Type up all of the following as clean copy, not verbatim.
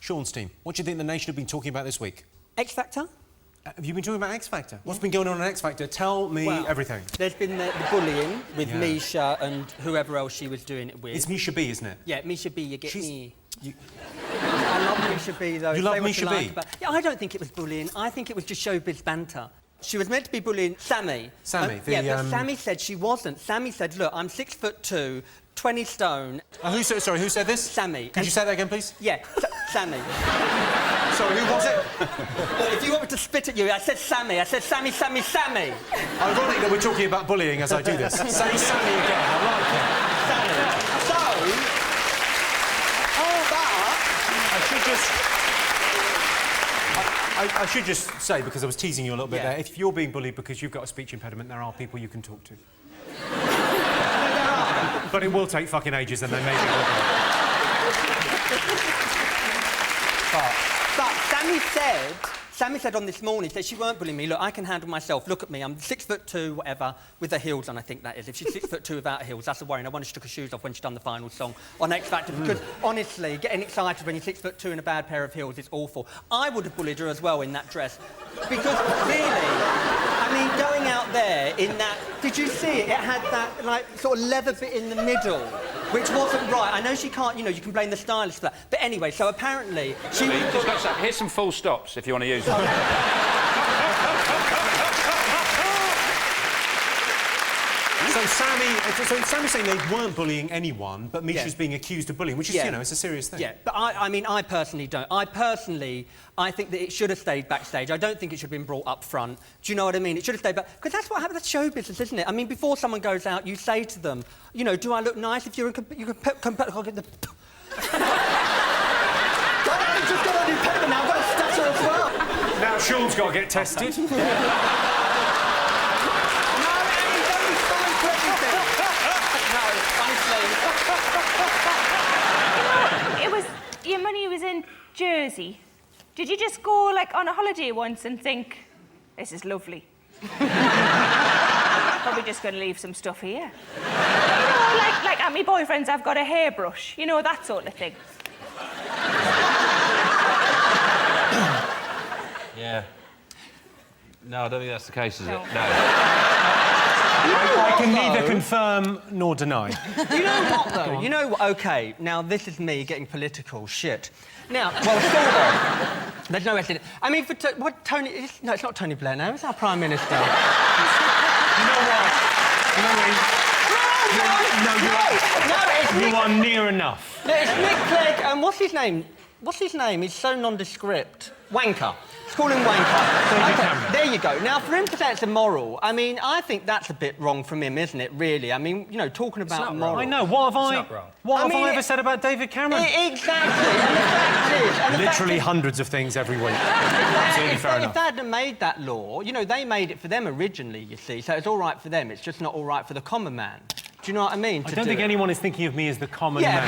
Sean's team, what do you think the nation have been talking about this week? X Factor? Have you been talking about X Factor? What's been going on X Factor? Tell me everything. There's been the bullying with Misha and whoever else she was doing it with. It's Misha B, isn't it? Yeah, Misha B, you get me. I love Misha B, though. You love Misha B? Yeah, I don't think it was bullying. I think it was just showbiz banter. She was meant to be bullying Sammy. Sammy, but Sammy said she wasn't. Sammy said, look, I'm 6'2", 20 stone. Sorry, who said this? Sammy. Could you say that again, please? Yeah, Sammy. Sorry, who was it? If you want me to spit at you, I said Sammy. I said Sammy, Sammy, Sammy. Ironic that we're talking about bullying as I do this. Say Sammy again, I like it. Sammy. So, all that... I should just say, because I was teasing you a little bit there, if you're being bullied because you've got a speech impediment, there are people you can talk to. But it will take fucking ages and they may be But Sammy said on This Morning, said she weren't bullying me. Look, I can handle myself. Look at me. I'm 6'2", whatever, with her heels on, I think that is. If she's 6'2" without heels, that's a worry. No wonder she took her shoes off when she done the final song on X Factor, because, honestly, getting excited when you're 6'2" in a bad pair of heels is awful. I would have bullied her as well in that dress. Because, really, I mean, going out there in that... Did you see it? It had that, like, sort of leather bit in the middle, which wasn't right. I know she can't, you know, you can blame the stylist for that. But anyway, so apparently she... Here's some full stops, if you want to use them. So Sammy's saying they weren't bullying anyone, but Misha's being accused of bullying, which is, you know, it's a serious thing. Yeah, but I mean, I personally don't. I think that it should have stayed backstage. I don't think it should have been brought up front. Do you know what I mean? It should have stayed back... Because that's what happens. That's show business, isn't it? I mean, before someone goes out, you say to them, you know, do I look nice if you're in... You can I'll get the... I just got a new paper now. I've got a stutter as well. Now Sean's got to get tested. When he was in Jersey, did you just go, like, on a holiday once and think, this is lovely? Probably just going to leave some stuff here. You know, like at my boyfriend's, I've got a hairbrush. You know, that sort of thing. Yeah. No, I don't think that's the case, is it? No. I can neither confirm nor deny. You know what, though? You know what? OK, now, this is me getting political. Shit. Now, well, sort of. There's no S in it. I mean, for Tony... No, it's not Tony Blair now. It's our Prime Minister. You know what? You are near enough. No, it's Nick Clegg, and what's his name? What's his name? He's so nondescript. Wanker. Let's call him Wanker. Okay, there you go. Now, for him to say it's immoral, I mean, I think that's a bit wrong from him, isn't it, really? I mean, you know, talking about moral... I know. What have I ever said about David Cameron? Exactly. And the fact is... Literally hundreds of things every week. Absolutely fair enough. If they hadn't made that law, you know, they made it for them originally, you see, so it's all right for them. It's just not all right for the common man. Do you know what I mean? I don't think anyone is thinking of me as the common man.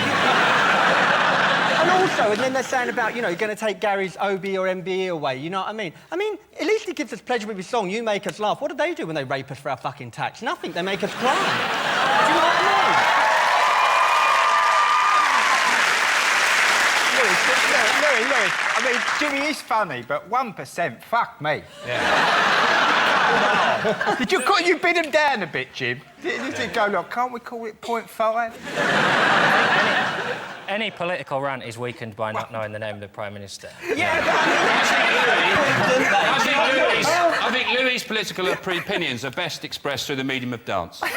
And also, and then they're saying about, you know, you're going to take Gary's OB or MBE away, you know what I mean? I mean, at least he gives us pleasure with his song, You Make Us Laugh. What do they do when they rape us for our fucking tax? Nothing. They make us cry. Do you know what I mean? Louis, I mean, Jimmy is funny, but 1%, fuck me. Yeah. Did you beat him down a bit, Jim? Did you go, look, can't we call it 0.5? Any political rant is weakened by not knowing the name of the Prime Minister. Yeah, but I think Louis' political opinions are best expressed through the medium of dance. Oh,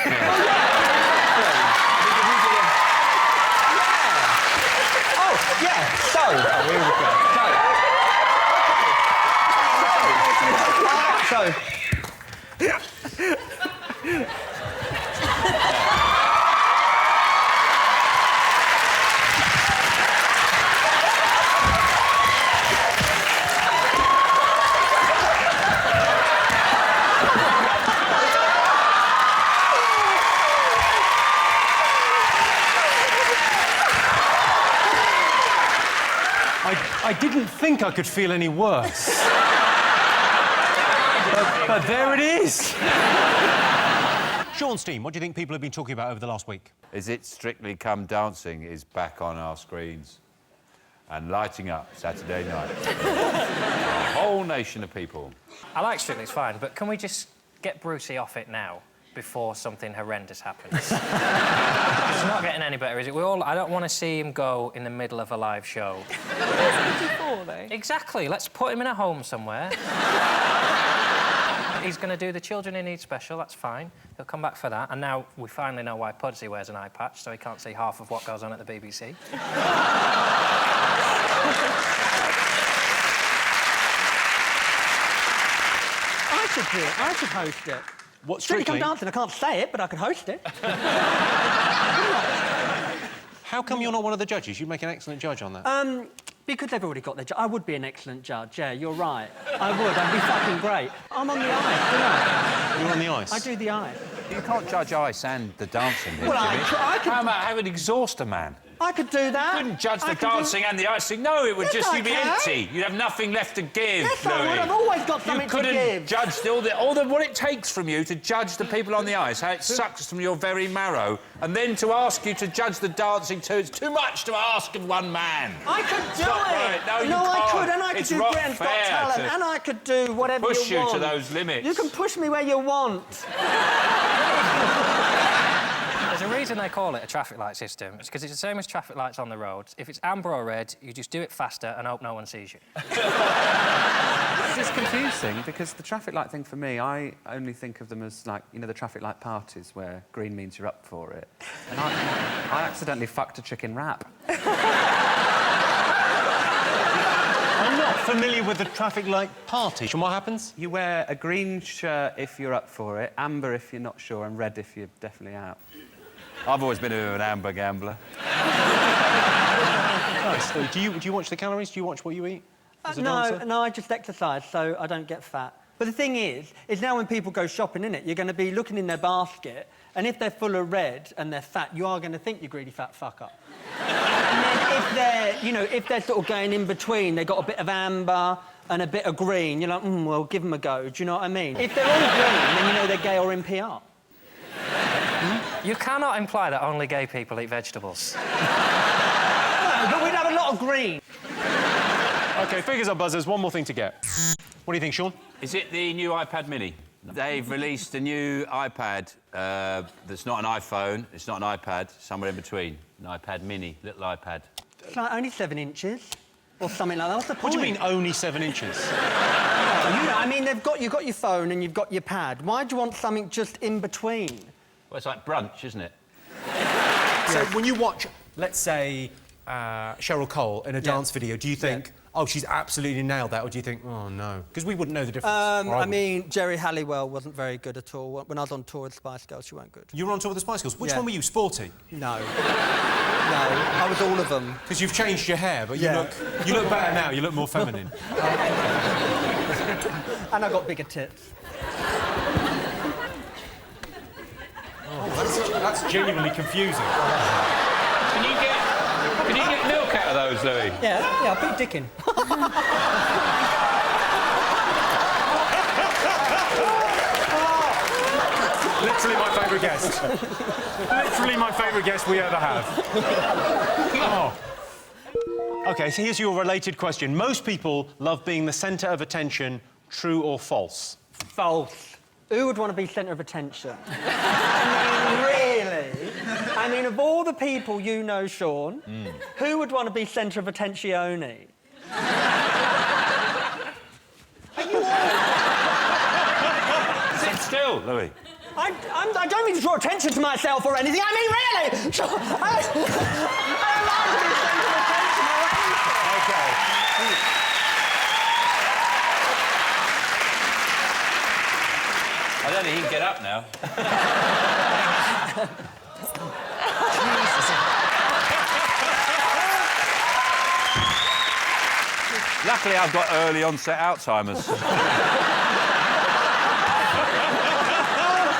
yeah, so... Oh, here we go. I didn't think I could feel any worse. but there it is. Sean's team, what do you think people have been talking about over the last week? Is it Strictly Come Dancing is back on our screens? and lighting up Saturday night. A whole nation of people. I like Strictly, it's fine, but can we just get Brucey off it now before something horrendous happens? It's not getting any better, is it? I don't want to see him go in the middle of a live show. Exactly. Let's put him in a home somewhere. He's going to do the Children in Need special, that's fine. He'll come back for that. And now we finally know why Pudsey wears an eye patch, so he can't see half of what goes on at the BBC. I should do it. I should host it. What, Strictly Strictly? Come Dancing, I can't say it, but I could host it. How come you're not one of the judges? You'd make an excellent judge on that. Because they've already got their I would be an excellent judge, yeah, you're right. I would, I'd be fucking great. I'm on the ice, you know. You're on the ice? I do the ice. You can't judge ice and the dancing, Well, I could... How about having exhaust a man? I could do that. You couldn't judge the dancing and the icing. No, it would Yes, just I you'd be can. empty. You'd have nothing left to give. Yes, I Louis. would. I've always got something to give. You couldn't judge what it takes from you to judge the people on the ice, how it sucks from your very marrow, and then to ask you to judge the dancing too. It's too much to ask of one man. I could do It's not it. right. No, you I can't. could, and I could It's do not Britain's Got fair Talent, to and I could do whatever push you want. you to those limits. You can push me where you want. There's a reason they call it a traffic light system. It's because it's the same as traffic lights on the road. If it's amber or red, you just do it faster and hope no one sees you. It's just confusing because the traffic light thing for me, I only think of them as like, you know, the traffic light parties where green means you're up for it. And I accidentally fucked a chicken wrap. I'm not familiar with the traffic light party. And what happens? You wear a green shirt if you're up for it, amber if you're not sure, and red if you're definitely out. I've always been a bit of an amber gambler. Nice. So do you watch the calories? Do you watch what you eat? As a dancer? No, I just exercise, so I don't get fat. But the thing is now when people go shopping, innit, you're going to be looking in their basket, and if they're full of red and they're fat, you are going to think you're greedy fat fucker. And then if they're, you know, if they're sort of going in between, they've got a bit of amber and a bit of green, you're like, well, give them a go. Do you know what I mean? If they're all green, then you know they're gay or in PR. You cannot imply that only gay people eat vegetables. No, but we'd have a lot of green. OK, figures are buzzers. One more thing to get. What do you think, Sean? Is it the new iPad Mini? They've released a new iPad that's not an iPhone, it's not an iPad, somewhere in between. An iPad Mini, little iPad. It's like only 7 inches or something like that. What's the point? What do you mean only 7 inches? You know, I mean, you've got your phone and you've got your pad. Why do you want something just in between? Well, it's like brunch, isn't it? So when you watch, let's say, Cheryl Cole in a dance video, do you think, oh, she's absolutely nailed that, or do you think, oh, no? Because we wouldn't know the difference. I mean, Jerry Halliwell wasn't very good at all. When I was on tour with Spice Girls, she weren't good. You were on tour with the Spice Girls. Which Yeah. one were you, Sporty? No. No, I was all of them. Because you've changed your hair, but you look better now. You look more feminine. And I got bigger tits. That's genuinely confusing. Can you get milk out of those, Louis? Yeah, I put dick in. Literally my favourite guest. Literally my favourite guest we ever have. Oh. OK, so here's your related question. Most people love being the centre of attention. True or false? False. Who would want to be centre of attention? I mean, really? I mean, of all the people you know, Sean, who would want to be centre of attentione? Sit still, Louis. I don't mean to draw attention to myself or anything. I mean, really! Sean, I like to be centre of attention or anything. OK. I don't think he can get up now. Luckily, I've got early onset Alzheimer's.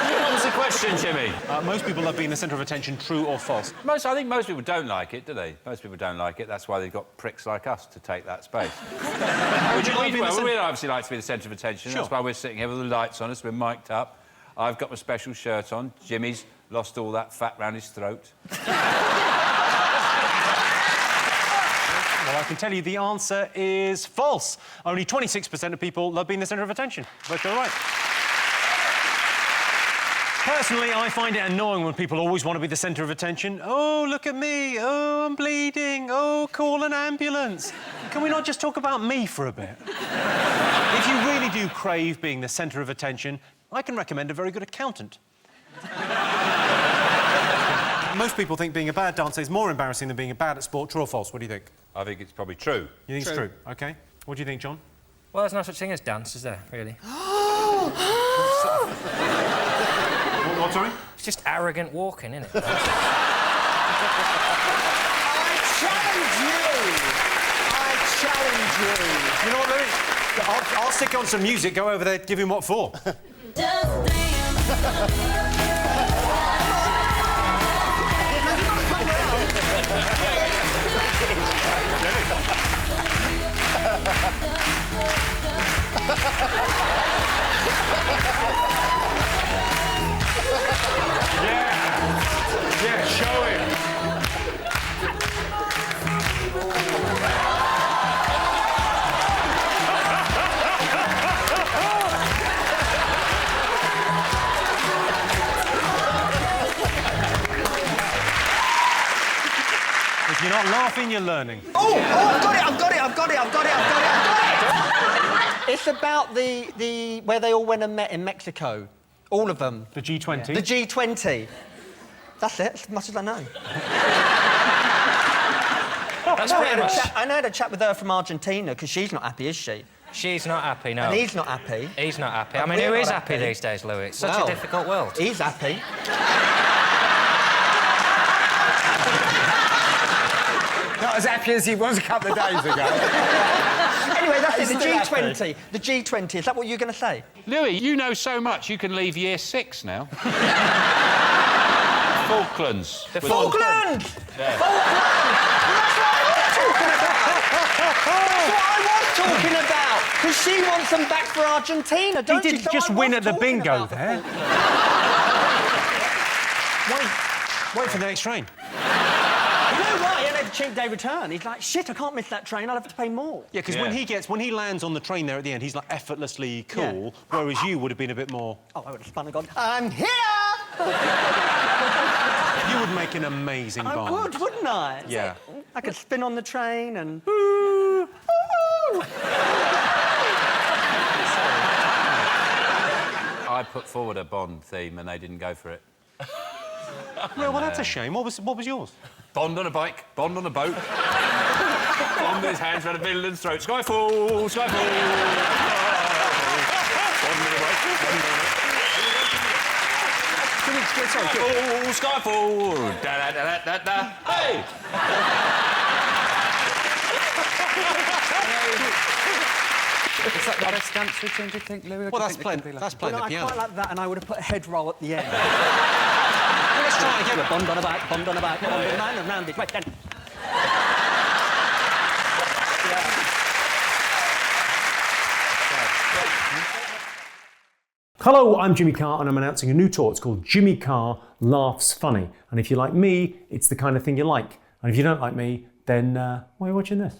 What was the question, Jimmy? Most people love being the centre of attention. True or false? I think most people don't like it, do they? Most people don't like it. That's why they've got pricks like us to take that space. We'd obviously like to be the centre of attention. Sure. That's why we're sitting here with the lights on us. We're mic'd up. I've got my special shirt on. Jimmy's lost all that fat round his throat. Well, I can tell you the answer is false. Only 26% of people love being the centre of attention. But you're right. Personally, I find it annoying when people always want to be the centre of attention. Oh, look at me. Oh, I'm bleeding. Oh, call an ambulance. Can we not just talk about me for a bit? If you really do crave being the centre of attention, I can recommend a very good accountant. Most people think being a bad dancer is more embarrassing than being bad at sport. True or false? What do you think? I think it's probably true. You think it's true? OK. What do you think, John? Well, there's no such thing as dance, is there, really? What, sorry? It's just arrogant walking, isn't it? I challenge you! You know what, Louis? I'll stick on some music, go over there, give him what for. Yeah, show him. If you're not laughing, you're learning. Oh, I've got it. It's about the where they all went and met in Mexico. All of them. The G20? The G20. That's it, as much as I know. That's pretty much... I had a chat with her from Argentina, because she's not happy, is she? She's not happy, no. And he's not happy. He's not happy. I And mean, we're who is not happy happy these days, Louis? It's such Well, a difficult world. He's happy. Not as happy as he was a couple of days ago. Anyway, that's He's the still G20. happy. The G20, is that what you're going to say? Louis, you know so much, you can leave year 6 now. Falklands. The Falklands! Yeah. Falklands! That's what I was talking about! Because she wants them back for Argentina, don't He you? didn't So just I win was at the talking bingo about the there. Wait for the next train. You know why? He had a cheap day return. He's like, shit, I can't miss that train, I'll have to pay more. Yeah, because when he lands on the train there at the end, he's like effortlessly cool, Yeah. whereas you would have been a bit more... Oh, I would have spun and gone, I'm here! You would make an amazing Bond. I would, wouldn't I? Yeah. I could spin on the train and... I put forward a Bond theme and they didn't go for it. Well, that's a shame. What was yours? Bond on a bike, Bond on a boat. Bond with his hands around a villain's throat. Skyfall, Skyfall. Bond on a bike, Bond on a Skyfall, Skyfall. Da-da-da-da-da. Hey! Is that the best dance routine, do you think, Louis? Well, that's playing the I piano. quite like that, and I would have put a head roll at the end. Let's try again. Bond on a bike, Bond on a bike, Bond on a man around it. Wait, then. Hello, I'm Jimmy Carr and I'm announcing a new tour. It's called Jimmy Carr Laughs Funny. And if you like me, it's the kind of thing you like. And if you don't like me, then why are you watching this?